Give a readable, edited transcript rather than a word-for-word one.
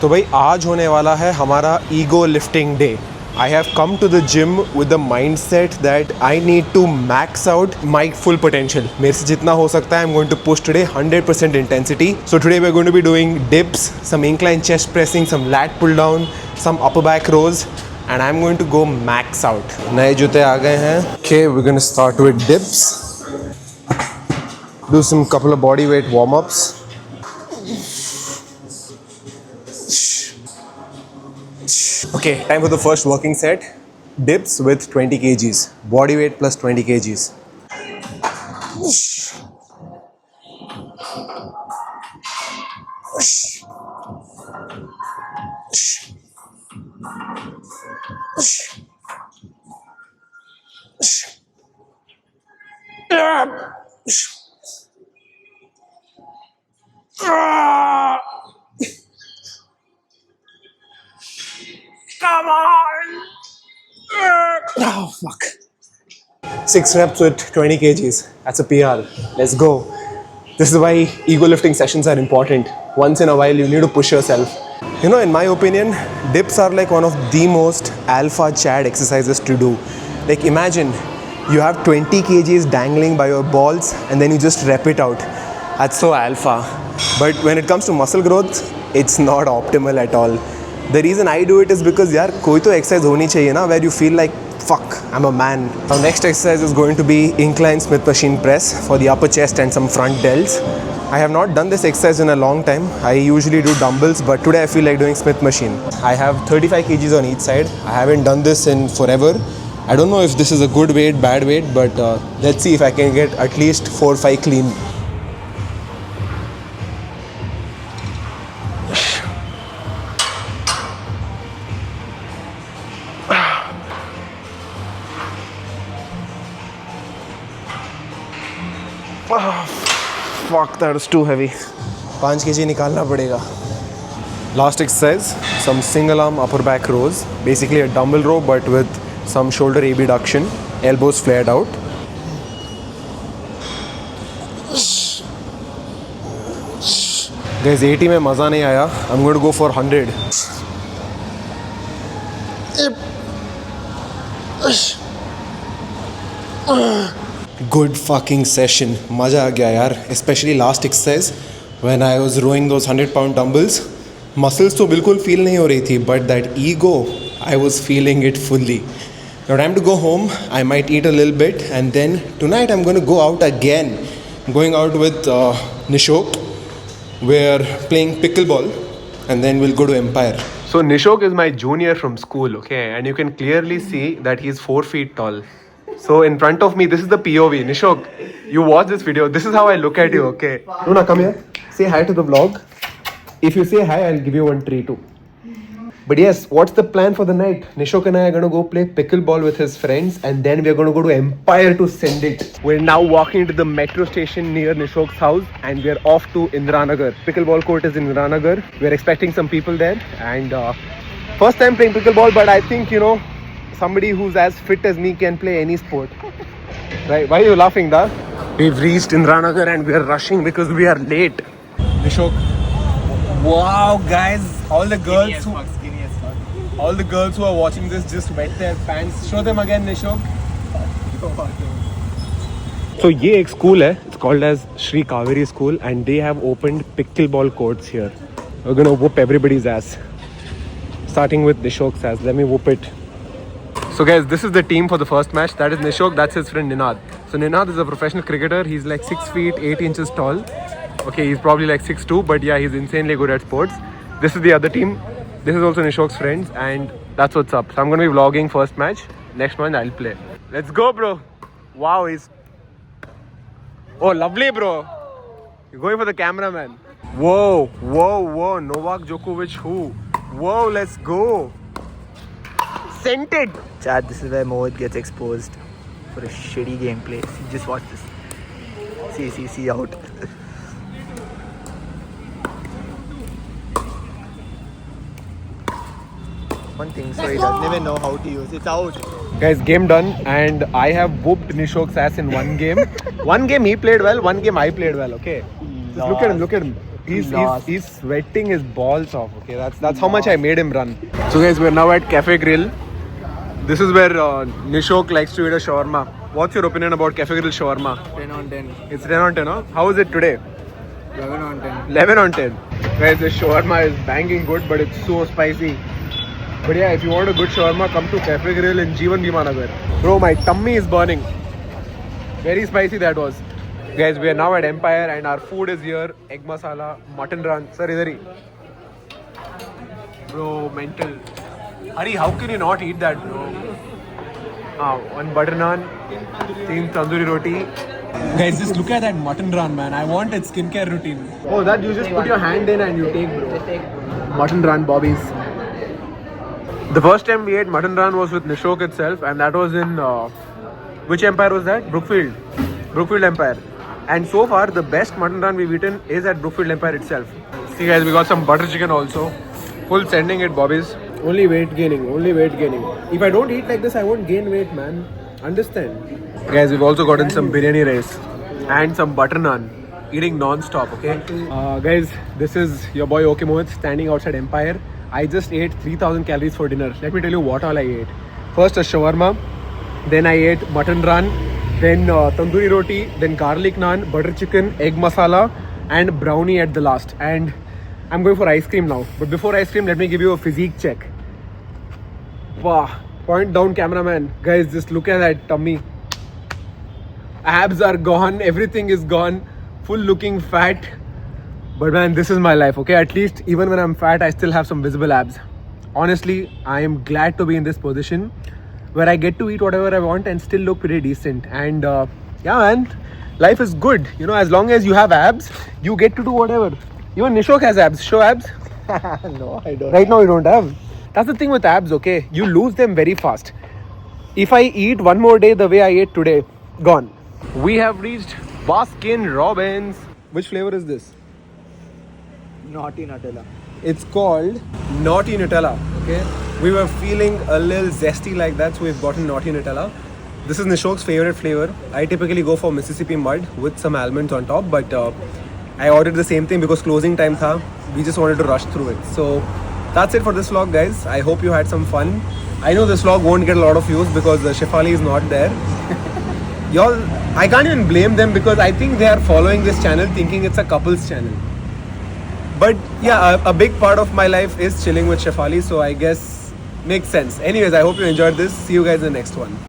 तो भाई आज होने वाला है हमारा ego lifting day. I have come to the gym with the mindset that I need to max out my full potential. मेरे से जितना हो सकता है I'm going to push today 100% intensity. So today we're going to be doing dips, some incline chest pressing, some lat pull down, some upper back rows, and I'm going to go max out. नए जूते आ गए हैं. Okay, we're going to start with dips. Do some couple of body weight warm-ups. Okay, time for the first working set. Dips with 20 kgs. Body weight plus 20 kgs. Come on! Oh, fuck. 6 reps with 20 kgs. That's a PR. Let's go. This is why ego lifting sessions are important. Once in a while, you need to push yourself. You know, in my opinion, dips are like one of the most alpha Chad exercises to do. Like imagine you have 20 kgs dangling by your balls and then you just rep it out. That's so alpha. But when it comes to muscle growth, it's not optimal at all. The reason I do it is because यार कोई तो exercise होनी चाहिए ना where you feel like fuck, I'm a man. Our next exercise is going to be incline Smith machine press for the upper chest and some front delts. I have not done this exercise in a long time. I usually do dumbbells, but today I feel like doing Smith machine. I have 35 kgs on each side. I haven't done this in forever. I don't know if this is a good weight, bad weight, but let's see if I can get at least 4 or 5 clean. Fuck, that is too heavy. 5 kg निकालना पड़ेगा. Last exercise, some single arm upper back rows. Basically a dumbbell row but with some shoulder abduction, elbows flared out. Guys, 80 में मज़ा नहीं आया. I'm going to go for 100. Good fucking session. मज़ा आ गया यार. Especially last exercise when I was rowing those 100-pound dumbbells. Muscles तो बिल्कुल feel नहीं हो रही थी, but that ego, I was feeling it fully. Now time to go home. I might eat a little bit and then tonight I'm going to go out again. I'm going out with Nishok. We're playing pickleball and then we'll go to Empire. So Nishok is my junior from school, okay? And you can clearly see that he's 4 feet tall. So in front of me, this is the POV. Nishok, you watch this video. This is how I look at you, okay? Luna, come here. Say hi to the vlog. If you say hi, I'll give you one treat too. But yes, what's the plan for the night? Nishok and I are going to go play pickleball with his friends and then we're going to go to Empire to send it. We're now walking to the metro station near Nishok's house and we're off to Indiranagar. Pickleball court is in Indiranagar. We're expecting some people there and first time playing pickleball, but I think, you know, somebody who's as fit as me can play any sport. Right? Why are you laughing, da? We've reached Indiranagar and we are rushing because we are late. Nishok. Wow, guys! All the girls who are watching this just wet their pants. Show them again, Nishok. So ये एक school है. It's called as Sri Kaveri School and they have opened pickleball courts here. We're gonna whoop everybody's ass. Starting with Nishok's ass. Let me whoop it. So guys, this is the team for the first match. That is Nishok, that's his friend Ninad. So Ninad is a professional cricketer. He's like 6 feet 8 inches tall. Okay, he's probably like 6'2", but yeah, he's insanely good at sports. This is the other team. This is also Nishok's friends and that's what's up. So I'm going to be vlogging first match. Next month I'll play. Let's go, bro. Wow, he's... Oh, lovely, bro. You're going for the cameraman. Whoa, whoa, whoa. Novak Djokovic who? Whoa, let's go. Sent it. Chad, this is where Mohit gets exposed for a shitty gameplay. See, just watch this. See out. One thing, so he doesn't even know how to use it. It's out. Guys, game done and I have whooped Nishok's ass in one game. One game he played well, one game I played well, okay? Just look at him. He's sweating his balls off. Okay, that's how much I made him run. So guys, we're now at Cafe Grill. This is where Nishok likes to eat a shawarma. What's your opinion about Cafe Grill shawarma? 10 on 10. It's 10 on 10, huh? How is it today? 11 on 10. 11 on 10. Guys, this shawarma is banging good, but it's so spicy. But yeah, if you want a good shawarma, come to Cafe Grill in Jeevan Bhimanagar. Bro, my tummy is burning. Very spicy that was. Guys, we are now at Empire and our food is here. Egg masala, mutton run. Sir, idhar hi. Bro, mental. Hari, how can you not eat that, bro? One butter naan, 3 tandoori roti. Guys, just look at that mutton run, man. I want its skincare routine. Oh, that you just put your hand in and you take, bro. Mutton run, Bobby's. The first time we ate mutton run was with Nishok itself, and that was in which Empire was that? Brookfield Empire. And so far, the best mutton run we've eaten is at Brookfield Empire itself. See, guys, we got some butter chicken also. Full sending it, Bobby's. Only weight gaining. If I don't eat like this, I won't gain weight, man. Understand? Guys, we've also gotten some biryani rice and some butter naan. Eating non-stop, okay? Guys, this is your boy OK Mohit standing outside Empire. I just ate 3000 calories for dinner. Let me tell you what all I ate. First a shawarma, then I ate mutton run, then tandoori roti, then garlic naan, butter chicken, egg masala and brownie at the last. And I'm going for ice cream now. But before ice cream, let me give you a physique check. Wow. Point down, cameraman. Guys, just look at that tummy. Abs are gone. Everything is gone. Full looking fat. But man, this is my life, okay? At least even when I'm fat, I still have some visible abs. Honestly, I am glad to be in this position where I get to eat whatever I want and still look pretty decent. And yeah, man, life is good. You know, as long as you have abs, you get to do whatever. Even Nishok has abs. Show abs. No, I don't. Right now, you don't have. That's the thing with abs, okay? You lose them very fast. If I eat one more day the way I ate today, gone. We have reached Baskin Robbins. Which flavor is this? Naughty Nutella. It's called Naughty Nutella, okay? We were feeling a little zesty like that, so we've gotten Naughty Nutella. This is Nishok's favorite flavor. I typically go for Mississippi Mud with some almonds on top, but I ordered the same thing because closing time tha. We just wanted to rush through it. So that's it for this vlog, guys. I hope you had some fun. I know this vlog won't get a lot of views because Shefali is not there. Y'all, I can't even blame them because I think they are following this channel thinking it's a couples channel. But yeah, a big part of my life is chilling with Shefali, so I guess makes sense. Anyways, I hope you enjoyed this. See you guys in the next one.